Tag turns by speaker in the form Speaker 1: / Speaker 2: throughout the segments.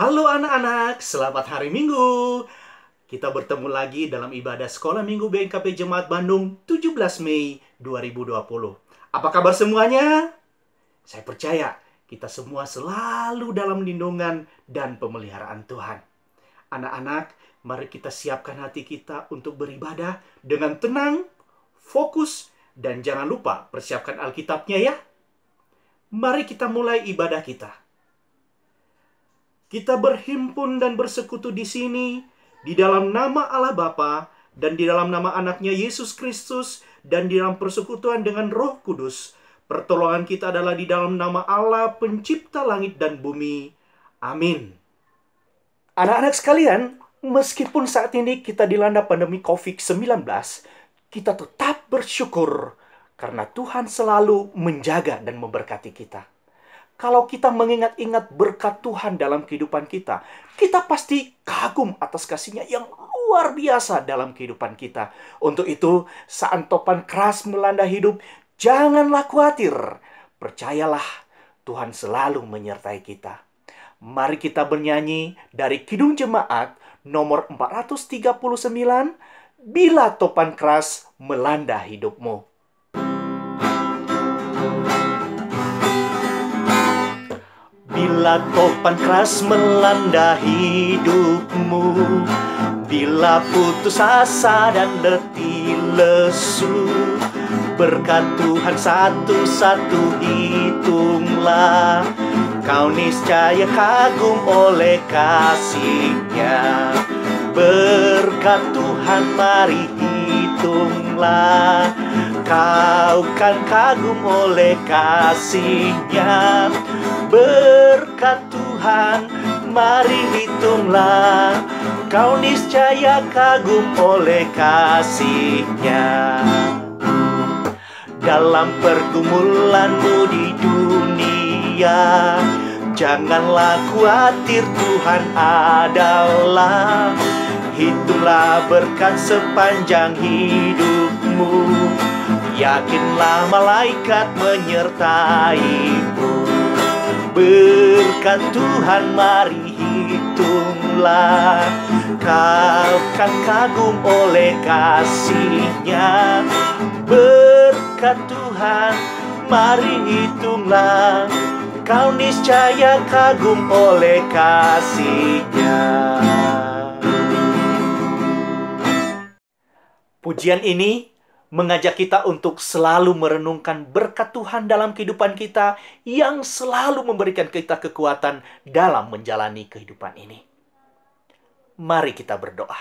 Speaker 1: Halo anak-anak, selamat hari Minggu. Kita bertemu lagi dalam ibadah Sekolah Minggu BNKP Jemaat Bandung 17 Mei 2020. Apa kabar semuanya? Saya percaya kita semua selalu dalam lindungan dan pemeliharaan Tuhan. Anak-anak, mari kita siapkan hati kita untuk beribadah dengan tenang, fokus, dan jangan lupa persiapkan Alkitabnya ya. Mari kita mulai ibadah kita. Kita berhimpun dan bersekutu di sini, di dalam nama Allah Bapa dan di dalam nama anaknya Yesus Kristus, dan di dalam persekutuan dengan Roh Kudus. Pertolongan kita adalah di dalam nama Allah, pencipta langit dan bumi. Amin. Anak-anak sekalian, meskipun saat ini kita dilanda pandemi COVID-19, kita tetap bersyukur karena Tuhan selalu menjaga dan memberkati kita. Kalau kita mengingat-ingat berkat Tuhan dalam kehidupan kita, kita pasti kagum atas kasih-Nya yang luar biasa dalam kehidupan kita. Untuk itu, saat topan keras melanda hidup, janganlah khawatir. Percayalah, Tuhan selalu menyertai kita. Mari kita bernyanyi dari Kidung Jemaat nomor 439, Bila Topan Keras Melanda Hidupmu. Bila topan keras melanda hidupmu, bila putus asa dan letih lesu, berkat Tuhan satu-satu hitunglah, kau niscaya kagum oleh kasih-Nya. Berkat Tuhan mari hitunglah, kau kan kagum oleh kasih-Nya. Berkat Tuhan, mari hitunglah, kau niscaya kagum oleh kasih-Nya. Dalam pergumulanmu di dunia, janganlah khawatir, Tuhan adalah. Hitunglah berkat sepanjang hidupmu, yakinlah malaikat menyertaimu. Berkat Tuhan mari hitunglah, kau kan kagum oleh kasih-Nya. Berkat Tuhan mari hitunglah, kau niscaya kagum oleh kasih-Nya. Pujian ini mengajak kita untuk selalu merenungkan berkat Tuhan dalam kehidupan kita yang selalu memberikan kita kekuatan dalam menjalani kehidupan ini. Mari kita berdoa.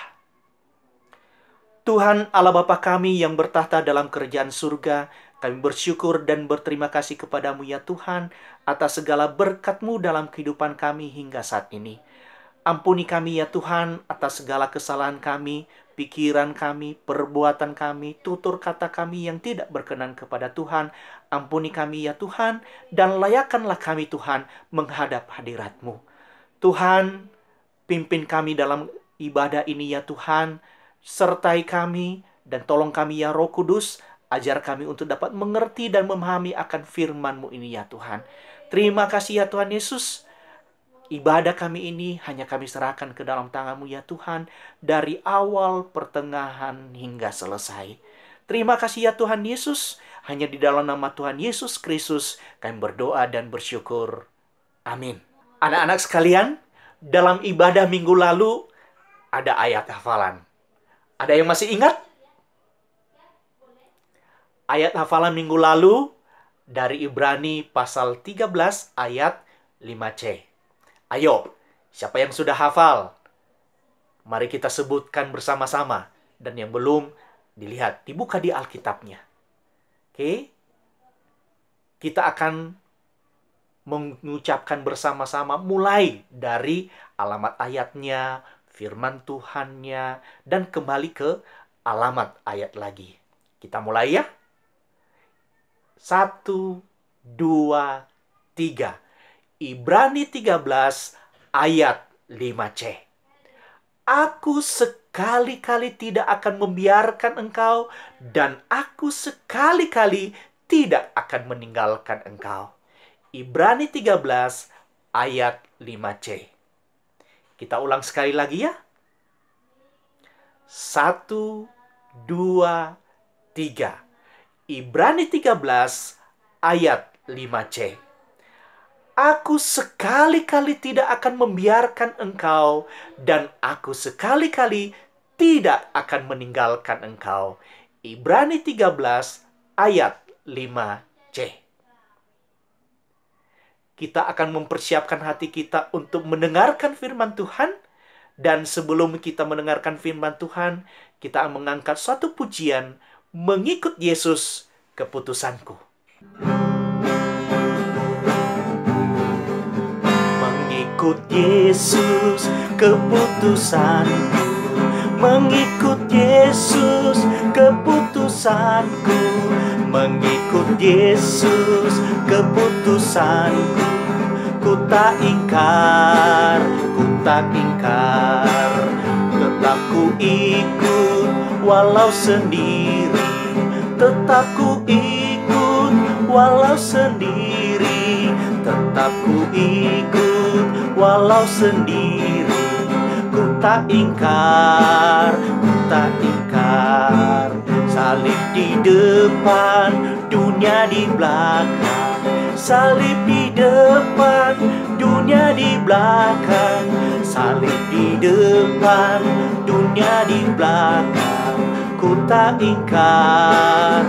Speaker 1: Tuhan Allah Bapa kami yang bertahta dalam kerajaan surga, kami bersyukur dan berterima kasih kepadamu ya Tuhan atas segala berkat-Mu dalam kehidupan kami hingga saat ini. Ampuni kami ya Tuhan atas segala kesalahan kami, pikiran kami, perbuatan kami, tutur kata kami yang tidak berkenan kepada Tuhan. Ampuni kami ya Tuhan, dan layakkanlah kami Tuhan menghadap hadirat-Mu. Tuhan, pimpin kami dalam ibadah ini ya Tuhan, sertai kami dan tolong kami ya Roh Kudus, ajar kami untuk dapat mengerti dan memahami akan firman-Mu ini ya Tuhan. Terima kasih ya Tuhan Yesus. Ibadah kami ini hanya kami serahkan ke dalam tangan-Mu ya Tuhan, dari awal, pertengahan, hingga selesai. Terima kasih ya Tuhan Yesus, hanya di dalam nama Tuhan Yesus Kristus kami berdoa dan bersyukur. Amin. Anak-anak sekalian, dalam ibadah minggu lalu ada ayat hafalan. Ada yang masih ingat? Ayat hafalan minggu lalu dari Ibrani pasal 13 ayat 5c. Ayo, siapa yang sudah hafal? Mari kita sebutkan bersama-sama. Dan yang belum, dilihat, dibuka di Alkitabnya. Oke? Kita akan mengucapkan bersama-sama mulai dari alamat ayatnya, firman Tuhannya, dan kembali ke alamat ayat lagi. Kita mulai ya. 1, 2, 3. Ibrani 13 ayat 5c. Aku sekali-kali tidak akan membiarkan engkau, dan aku sekali-kali tidak akan meninggalkan engkau. Ibrani 13 ayat 5c. Kita ulang sekali lagi ya. 1, 2, 3. Ibrani 13 ayat 5c. Aku sekali-kali tidak akan membiarkan engkau, dan aku sekali-kali tidak akan meninggalkan engkau. Ibrani 13 ayat 5c. Kita akan mempersiapkan hati kita untuk mendengarkan firman Tuhan. Dan sebelum kita mendengarkan firman Tuhan, kita akan mengangkat satu pujian, Mengikut Yesus Keputusanku. Mengikut Yesus keputusanku, mengikut Yesus keputusanku, mengikut Yesus keputusanku. Ku tak ingkar, tetap ku ikut walau sendiri, tetap ku ikut walau sendiri, tetap ku ikut walau sendiri. Ku tak ingkar, salib di depan, dunia di belakang. Salib di depan, dunia di belakang. Salib di depan, dunia di belakang. Ku tak ingkar,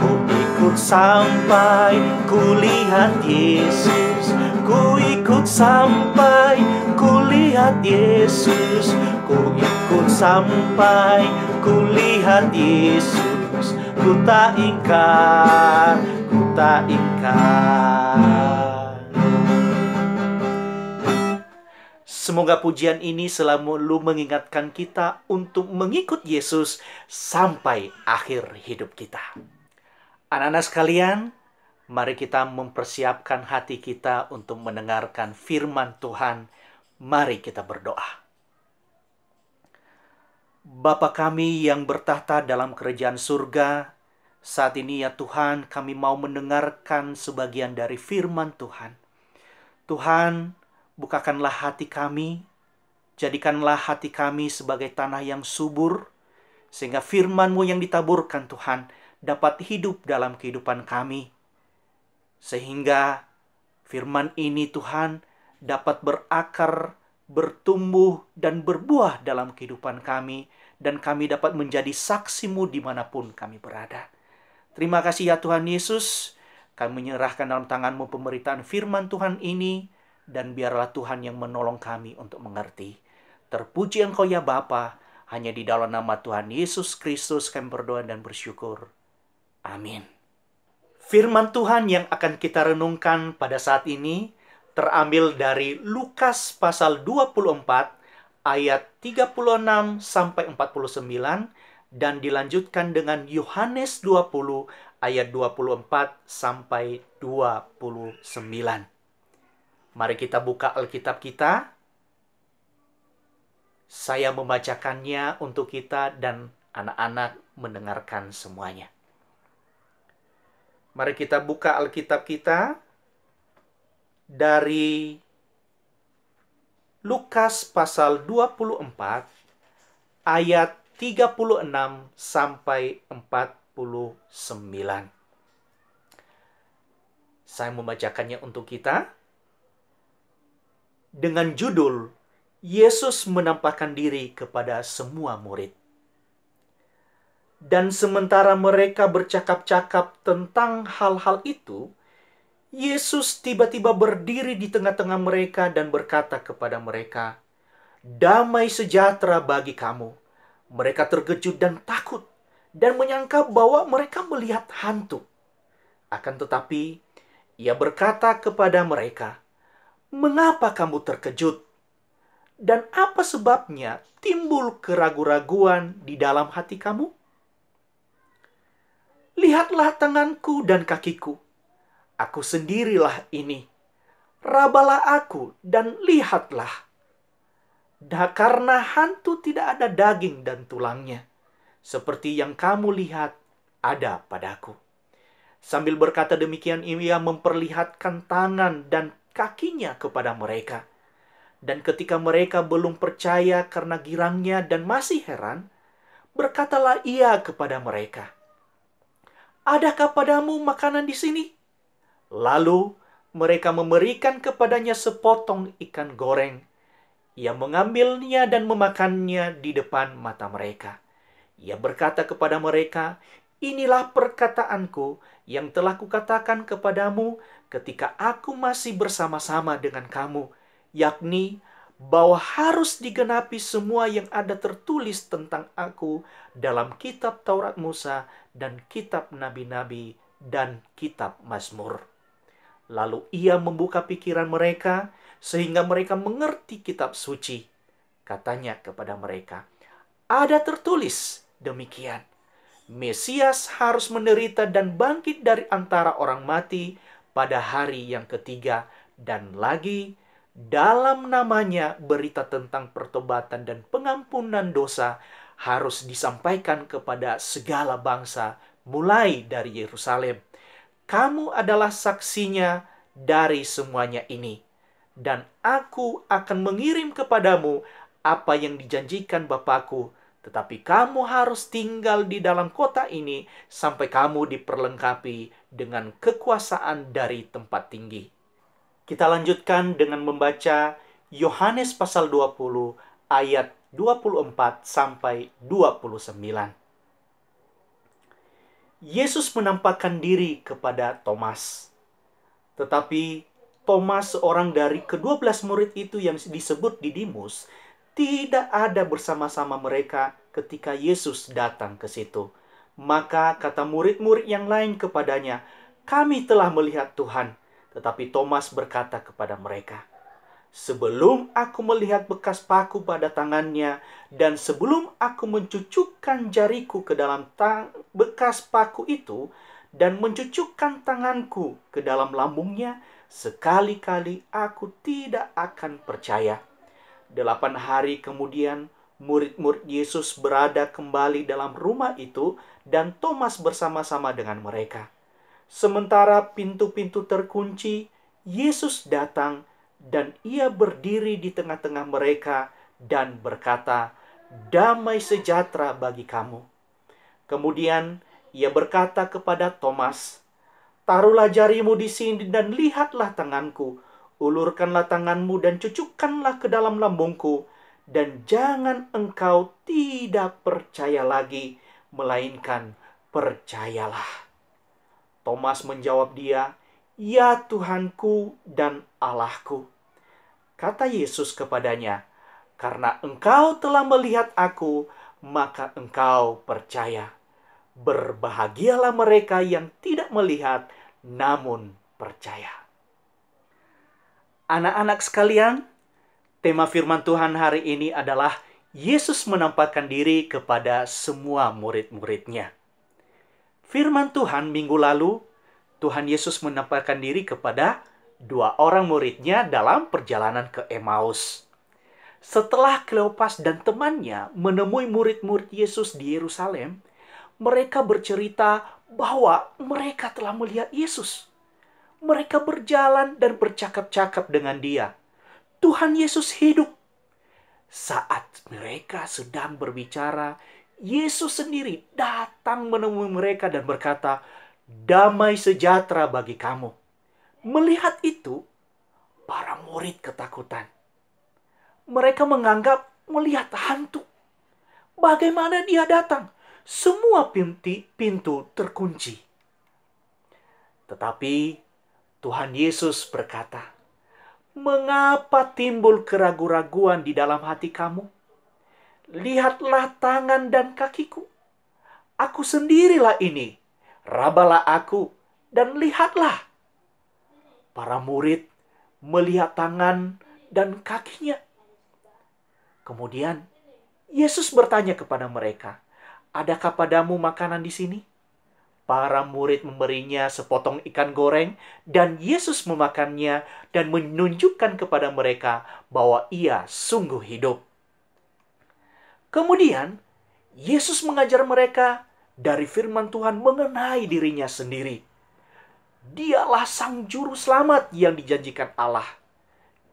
Speaker 1: ku ikut sampai ku lihat Yesus. Ku ikut sampai ku lihat Yesus. Ku ikut sampai ku lihat Yesus. Ku tak ingkar, Semoga pujian ini selalu mengingatkan kita untuk mengikut Yesus sampai akhir hidup kita. Anak-anak sekalian, mari kita mempersiapkan hati kita untuk mendengarkan firman Tuhan. Mari kita berdoa. Bapa kami yang bertahta dalam kerajaan surga, saat ini ya Tuhan, kami mau mendengarkan sebagian dari firman Tuhan. Tuhan, bukakanlah hati kami, jadikanlah hati kami sebagai tanah yang subur, sehingga firman-Mu yang ditaburkan Tuhan dapat hidup dalam kehidupan kami. Sehingga firman ini Tuhan dapat berakar, bertumbuh dan berbuah dalam kehidupan kami, dan kami dapat menjadi saksi-Mu dimanapun kami berada. Terima kasih ya Tuhan Yesus, kami menyerahkan dalam tangan-Mu pemberitaan firman Tuhan ini, dan biarlah Tuhan yang menolong kami untuk mengerti. Terpuji Engkau ya Bapa, hanya di dalam nama Tuhan Yesus Kristus kami berdoa dan bersyukur. Amin. Firman Tuhan yang akan kita renungkan pada saat ini terambil dari Lukas pasal 24 ayat 36 sampai 49 dan dilanjutkan dengan Yohanes 20 ayat 24 sampai 29. Mari kita buka Alkitab kita. Saya membacakannya untuk kita dan anak-anak mendengarkan semuanya. Mari kita buka Alkitab kita dari Lukas pasal 24 ayat 36 sampai 49. Saya membacakannya untuk kita dengan judul Yesus menampakkan diri kepada semua murid. Dan sementara mereka bercakap-cakap tentang hal-hal itu, Yesus tiba-tiba berdiri di tengah-tengah mereka dan berkata kepada mereka, "Damai sejahtera bagi kamu." Mereka terkejut dan takut dan menyangka bahwa mereka melihat hantu. Akan tetapi, Ia berkata kepada mereka, "Mengapa kamu terkejut? Dan apa sebabnya timbul keraguan-raguan di dalam hati kamu? Lihatlah tanganku dan kakiku. Aku sendirilah ini. Rabalah aku dan lihatlah. Karena hantu tidak ada daging dan tulangnya, seperti yang kamu lihat ada padaku." Sambil berkata demikian, Ia memperlihatkan tangan dan kakinya kepada mereka. Dan ketika mereka belum percaya karena girangnya dan masih heran, berkatalah ia kepada mereka, "Adakah padamu makanan di sini?" Lalu mereka memberikan kepadanya sepotong ikan goreng. Ia mengambilnya dan memakannya di depan mata mereka. Ia berkata kepada mereka, "Inilah perkataanku yang telah kukatakan kepadamu ketika aku masih bersama-sama dengan kamu, yakni bahwa harus digenapi semua yang ada tertulis tentang aku dalam kitab Taurat Musa dan kitab nabi-nabi dan kitab Mazmur." Lalu ia membuka pikiran mereka sehingga mereka mengerti kitab suci. Katanya kepada mereka, "Ada tertulis demikian, Mesias harus menderita dan bangkit dari antara orang mati pada hari yang ketiga, dan lagi dalam namanya berita tentang pertobatan dan pengampunan dosa harus disampaikan kepada segala bangsa mulai dari Yerusalem. Kamu adalah saksinya dari semuanya ini, dan aku akan mengirim kepadamu apa yang dijanjikan Bapakku. Tetapi kamu harus tinggal di dalam kota ini sampai kamu diperlengkapi dengan kekuasaan dari tempat tinggi." Kita lanjutkan dengan membaca Yohanes pasal 20 ayat 24 sampai 29. Yesus menampakkan diri kepada Thomas. Tetapi Thomas, seorang dari ke-12 murid itu yang disebut Didimus, tidak ada bersama-sama mereka ketika Yesus datang ke situ. Maka kata murid-murid yang lain kepadanya, "Kami telah melihat Tuhan." Tetapi Thomas berkata kepada mereka, "Sebelum aku melihat bekas paku pada tangannya, dan sebelum aku mencucukkan jariku ke dalam bekas paku itu, dan mencucukkan tanganku ke dalam lambungnya, sekali-kali aku tidak akan percaya." 8 hari kemudian, murid-murid Yesus berada kembali dalam rumah itu, dan Thomas bersama-sama dengan mereka. Sementara pintu-pintu terkunci, Yesus datang dan ia berdiri di tengah-tengah mereka dan berkata, "Damai sejahtera bagi kamu." Kemudian ia berkata kepada Thomas, "Taruhlah jarimu di sini dan lihatlah tanganku. Ulurkanlah tanganmu dan cucukkanlah ke dalam lambungku. Dan jangan engkau tidak percaya lagi, melainkan percayalah." Thomas menjawab dia, "Ya Tuhanku dan Allahku." Kata Yesus kepadanya, "Karena engkau telah melihat aku, maka engkau percaya. Berbahagialah mereka yang tidak melihat, namun percaya." Anak-anak sekalian, tema firman Tuhan hari ini adalah Yesus menampakkan diri kepada semua murid-muridnya. Firman Tuhan minggu lalu, Tuhan Yesus menampakkan diri kepada 2 orang muridnya dalam perjalanan ke Emmaus. Setelah Kleopas dan temannya menemui murid-murid Yesus di Yerusalem, mereka bercerita bahwa mereka telah melihat Yesus. Mereka berjalan dan bercakap-cakap dengan Dia. Tuhan Yesus hidup. Saat mereka sedang berbicara, Yesus sendiri datang menemui mereka dan berkata, "Damai sejahtera bagi kamu." Melihat itu, para murid ketakutan. Mereka menganggap melihat hantu. Bagaimana Dia datang? Semua pintu terkunci. Tetapi Tuhan Yesus berkata, "Mengapa timbul keraguan-raguan di dalam hati kamu? Lihatlah tangan dan kakiku. Aku sendirilah ini. Rabalah aku dan lihatlah." Para murid melihat tangan dan kakinya. Kemudian Yesus bertanya kepada mereka, "Adakah padamu makanan di sini?" Para murid memberinya sepotong ikan goreng, dan Yesus memakannya dan menunjukkan kepada mereka bahwa Ia sungguh hidup. Kemudian Yesus mengajar mereka dari firman Tuhan mengenai dirinya sendiri. Dialah Sang Juru Selamat yang dijanjikan Allah.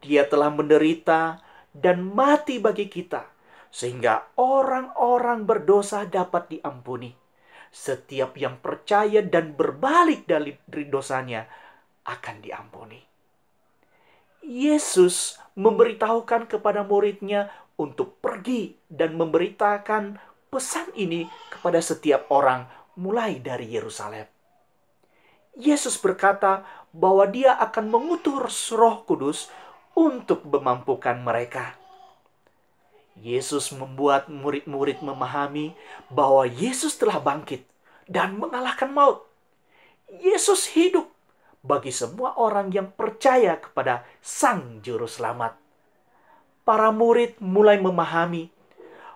Speaker 1: Dia telah menderita dan mati bagi kita, sehingga orang-orang berdosa dapat diampuni. Setiap yang percaya dan berbalik dari dosanya akan diampuni. Yesus memberitahukan kepada muridnya untuk pergi dan memberitakan pesan ini kepada setiap orang mulai dari Yerusalem. Yesus berkata bahwa dia akan mengutus Roh Kudus untuk memampukan mereka. Yesus membuat murid-murid memahami bahwa Yesus telah bangkit dan mengalahkan maut. Yesus hidup bagi semua orang yang percaya kepada Sang Juru Selamat. Para murid mulai memahami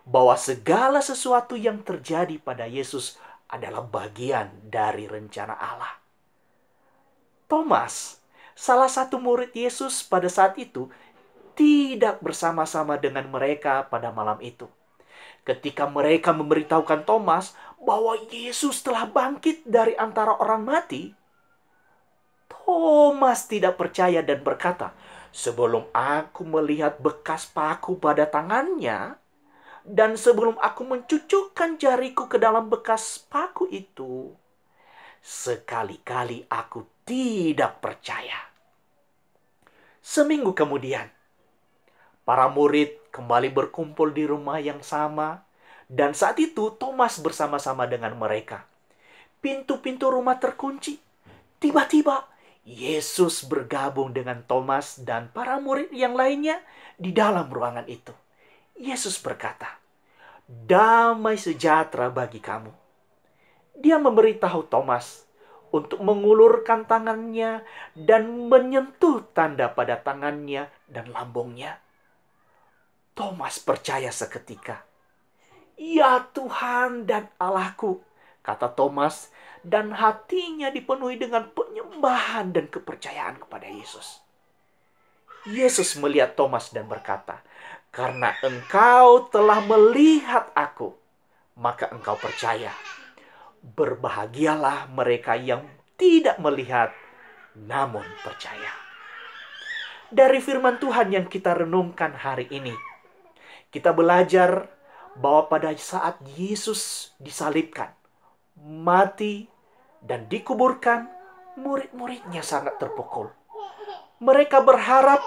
Speaker 1: bahwa segala sesuatu yang terjadi pada Yesus adalah bagian dari rencana Allah. Thomas, salah satu murid Yesus pada saat itu, tidak bersama-sama dengan mereka pada malam itu. Ketika mereka memberitahukan Thomas bahwa Yesus telah bangkit dari antara orang mati, Thomas tidak percaya dan berkata, "Sebelum aku melihat bekas paku pada tangannya, dan sebelum aku mencucukkan jariku ke dalam bekas paku itu, sekali-kali aku tidak percaya." Seminggu kemudian, para murid kembali berkumpul di rumah yang sama, dan saat itu Thomas bersama-sama dengan mereka. Pintu-pintu rumah terkunci. Tiba-tiba, Yesus bergabung dengan Thomas dan para murid yang lainnya di dalam ruangan itu. Yesus berkata, "Damai sejahtera bagi kamu." Dia memberitahu Thomas untuk mengulurkan tangannya dan menyentuh tanda pada tangannya dan lambungnya. Thomas percaya seketika. "Ya Tuhan dan Allahku," kata Thomas, dan hatinya dipenuhi dengan penyembahan dan kepercayaan kepada Yesus. Yesus melihat Thomas dan berkata, "Karena engkau telah melihat aku, maka engkau percaya. Berbahagialah mereka yang tidak melihat, namun percaya." Dari firman Tuhan yang kita renungkan hari ini, kita belajar bahwa pada saat Yesus disalibkan, mati, dan dikuburkan, murid-muridnya sangat terpukul. Mereka berharap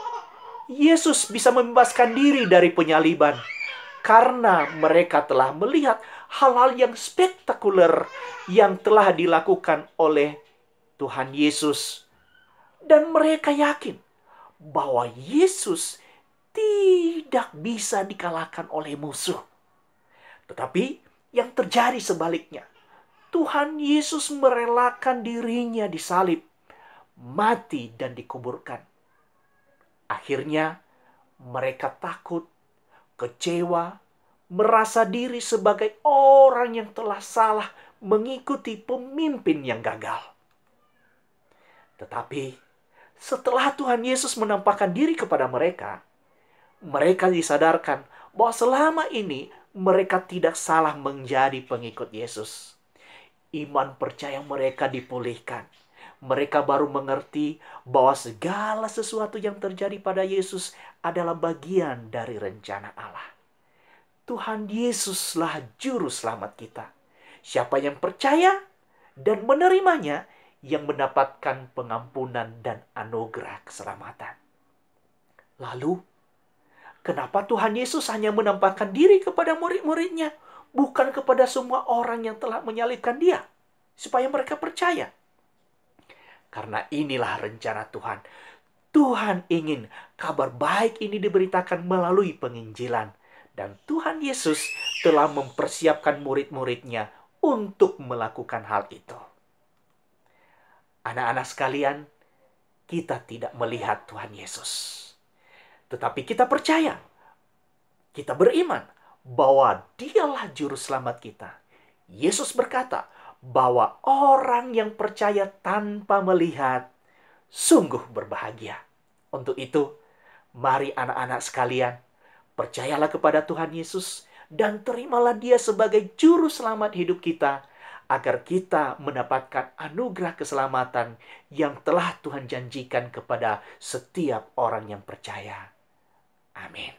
Speaker 1: Yesus bisa membebaskan diri dari penyaliban, karena mereka telah melihat hal-hal yang spektakuler yang telah dilakukan oleh Tuhan Yesus. Dan mereka yakin bahwa Yesus tidak bisa dikalahkan oleh musuh. Tetapi yang terjadi sebaliknya. Tuhan Yesus merelakan dirinya disalib, mati dan dikuburkan. Akhirnya mereka takut, kecewa, merasa diri sebagai orang yang telah salah mengikuti pemimpin yang gagal. Tetapi setelah Tuhan Yesus menampakkan diri kepada mereka, mereka disadarkan bahwa selama ini mereka tidak salah menjadi pengikut Yesus. Iman percaya mereka dipulihkan. Mereka baru mengerti bahwa segala sesuatu yang terjadi pada Yesus adalah bagian dari rencana Allah. Tuhan Yesuslah juru selamat kita. Siapa yang percaya dan menerimanya yang mendapatkan pengampunan dan anugerah keselamatan. Lalu, kenapa Tuhan Yesus hanya menampakkan diri kepada murid-muridnya, bukan kepada semua orang yang telah menyalibkan dia, supaya mereka percaya? Karena inilah rencana Tuhan. Tuhan ingin kabar baik ini diberitakan melalui penginjilan. Dan Tuhan Yesus telah mempersiapkan murid-muridnya untuk melakukan hal itu. Anak-anak sekalian, kita tidak melihat Tuhan Yesus. Tetapi kita percaya, kita beriman bahwa Dialah juru selamat kita. Yesus berkata bahwa orang yang percaya tanpa melihat sungguh berbahagia. Untuk itu, mari anak-anak sekalian, percayalah kepada Tuhan Yesus dan terimalah Dia sebagai juru selamat hidup kita, agar kita mendapatkan anugerah keselamatan yang telah Tuhan janjikan kepada setiap orang yang percaya. Amin.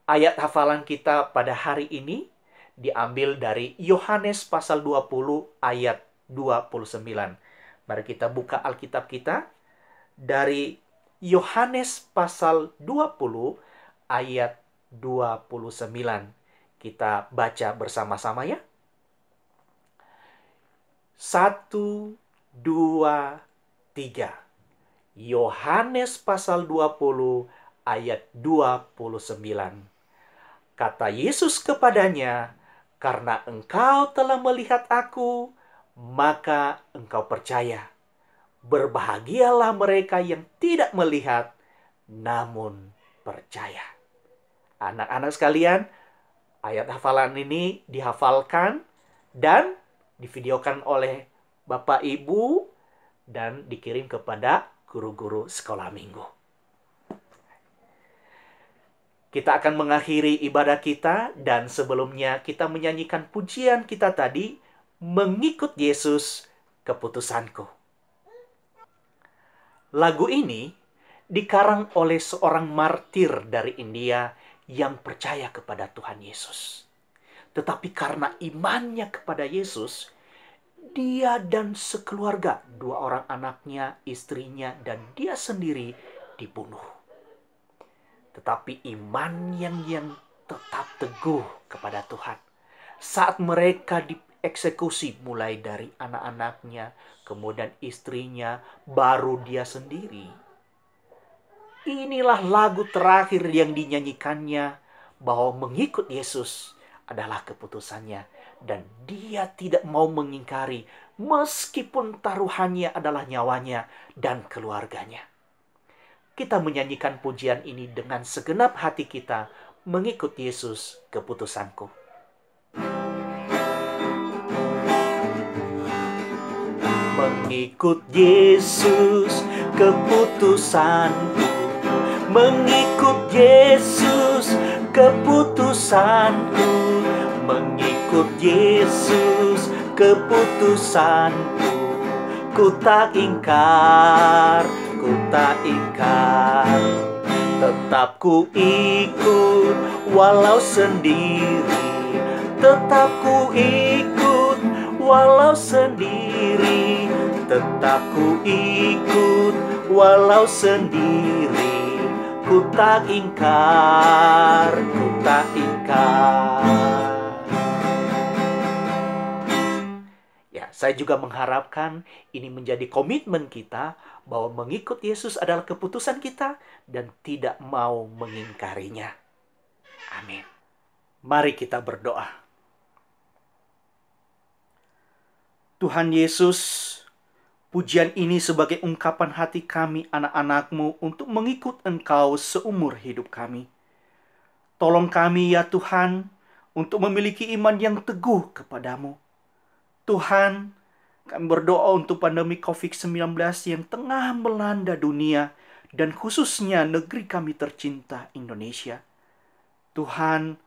Speaker 1: Ayat hafalan kita pada hari ini diambil dari Yohanes pasal 20 ayat 29. Mari kita buka Alkitab kita dari Yohanes pasal 20 ayat 29. Kita baca bersama-sama ya. 1, 2, 3. Yohanes pasal 20 ayat 29. Kata Yesus kepadanya, "Karena engkau telah melihat aku, maka engkau percaya. Berbahagialah mereka yang tidak melihat, namun percaya." Anak-anak sekalian, ayat hafalan ini dihafalkan dan divideokan oleh Bapak Ibu dan dikirim kepada guru-guru sekolah minggu. Kita akan mengakhiri ibadah kita dan sebelumnya kita menyanyikan pujian kita tadi, "Mengikut Yesus, Keputusanku." Lagu ini dikarang oleh seorang martir dari India yang percaya kepada Tuhan Yesus. Tetapi karena imannya kepada Yesus, dia dan sekeluarga, 2 orang anaknya, istrinya, dan dia sendiri dibunuh. Tetapi iman yang tetap teguh kepada Tuhan. Saat mereka dieksekusi mulai dari anak-anaknya, kemudian istrinya, baru dia sendiri. Inilah lagu terakhir yang dinyanyikannya, bahwa mengikut Yesus adalah keputusannya. Dan dia tidak mau mengingkari meskipun taruhannya adalah nyawanya dan keluarganya. Kita menyanyikan pujian ini dengan segenap hati kita, "Mengikut Yesus, Keputusanku." Mengikut Yesus, keputusanku. Mengikut Yesus, keputusanku. Mengikut Yesus, keputusanku. Ku tak ingkar, ku tak ingkar. Tetap ku ikut walau sendiri. Tetap ku ikut walau sendiri. Tetap ku ikut walau sendiri. Ku tak ingkar, ku tak ingkar. Saya juga mengharapkan ini menjadi komitmen kita bahwa mengikut Yesus adalah keputusan kita dan tidak mau mengingkarinya. Amin. Mari kita berdoa. Tuhan Yesus, pujian ini sebagai ungkapan hati kami anak-anak-Mu untuk mengikut Engkau seumur hidup kami. Tolong kami ya Tuhan untuk memiliki iman yang teguh kepadamu. Tuhan, kami berdoa untuk pandemi COVID-19 yang tengah melanda dunia dan khususnya negeri kami tercinta Indonesia. Tuhan,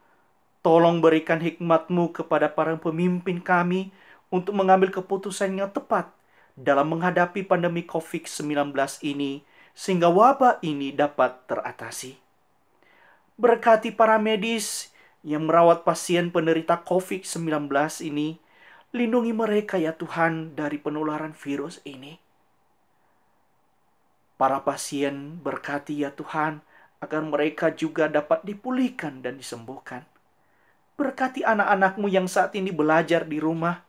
Speaker 1: tolong berikan hikmat-Mu kepada para pemimpin kami untuk mengambil keputusan yang tepat dalam menghadapi pandemi COVID-19 ini sehingga wabah ini dapat teratasi. Berkati para medis yang merawat pasien penderita COVID-19 ini. Lindungi mereka ya Tuhan dari penularan virus ini. Para pasien berkati ya Tuhan agar mereka juga dapat dipulihkan dan disembuhkan. Berkati anak-anak-Mu yang saat ini belajar di rumah.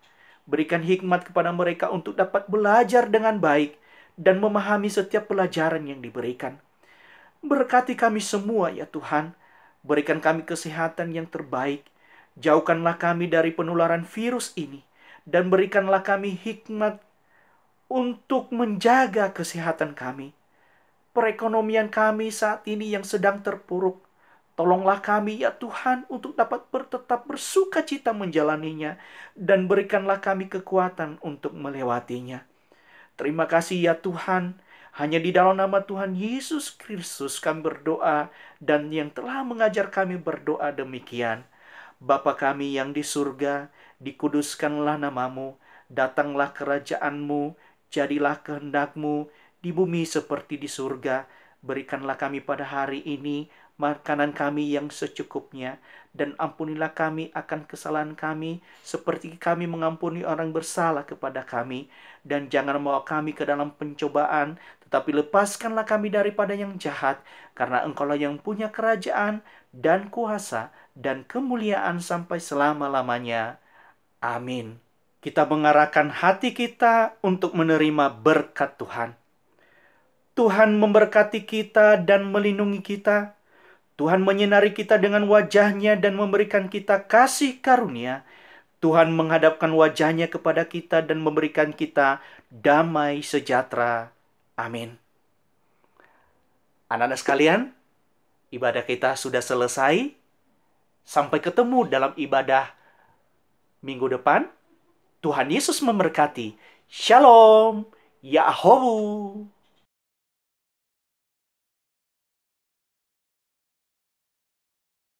Speaker 1: Berikan hikmat kepada mereka untuk dapat belajar dengan baik dan memahami setiap pelajaran yang diberikan. Berkati kami semua ya Tuhan. Berikan kami kesehatan yang terbaik. Jauhkanlah kami dari penularan virus ini. Dan berikanlah kami hikmat untuk menjaga kesehatan kami. Perekonomian kami saat ini yang sedang terpuruk. Tolonglah kami ya Tuhan untuk dapat tetap bersuka cita menjalaninya. Dan berikanlah kami kekuatan untuk melewatinya. Terima kasih ya Tuhan. Hanya di dalam nama Tuhan Yesus Kristus kami berdoa. Dan yang telah mengajar kami berdoa demikian. Bapa kami yang di surga, dikuduskanlah namamu, datanglah kerajaan-Mu, jadilah kehendak-Mu di bumi seperti di surga. Berikanlah kami pada hari ini makanan kami yang secukupnya, dan ampunilah kami akan kesalahan kami, seperti kami mengampuni orang bersalah kepada kami. Dan jangan membawa kami ke dalam pencobaan, tetapi lepaskanlah kami daripada yang jahat, karena Engkaulah yang punya kerajaan, dan kuasa, dan kemuliaan sampai selama-lamanya. Amin. Kita mengarahkan hati kita untuk menerima berkat Tuhan. Tuhan memberkati kita dan melindungi kita. Tuhan menyinari kita dengan wajah-Nya dan memberikan kita kasih karunia. Tuhan menghadapkan wajah-Nya kepada kita dan memberikan kita damai sejahtera. Amin. Anak-anak sekalian, ibadah kita sudah selesai. Sampai ketemu dalam ibadah minggu depan. Tuhan Yesus memberkati. Shalom. Yahowu.